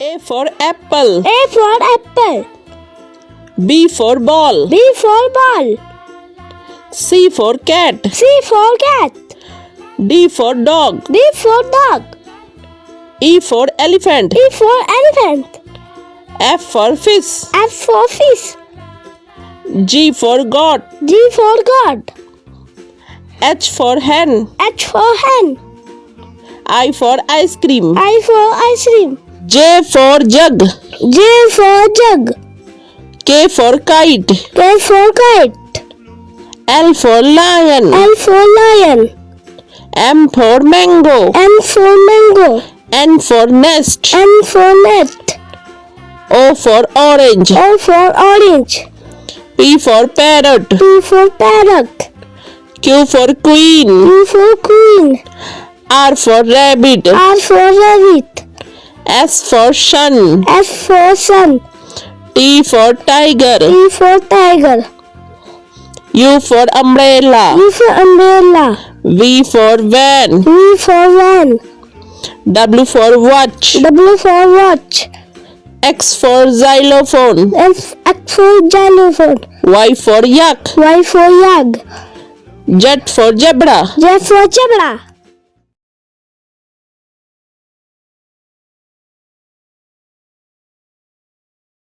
A for apple. A for apple. B for ball. B for ball. C for cat. C for cat. D for dog. D for dog. E for elephant. E for elephant. F for fish. F for fish. G for goat. G for goat. H for hen. H for hen. I for ice cream. I for ice cream. J for jug. J for jug. K for kite. K for kite. L for lion. L for lion. M for mango. M for mango. N for nest. N for net. O for orange. O for orange. P for parrot. P for parrot. Q for queen. Q for queen. R for rabbit. R for rabbit. S for sun. S for sun. T for tiger. T for tiger. U for umbrella. U for umbrella. V for van. V for van. W for watch. W for watch. X for xylophone. X for xylophone. Y for yak. Y for yak. Z for zebra. Z for zebra.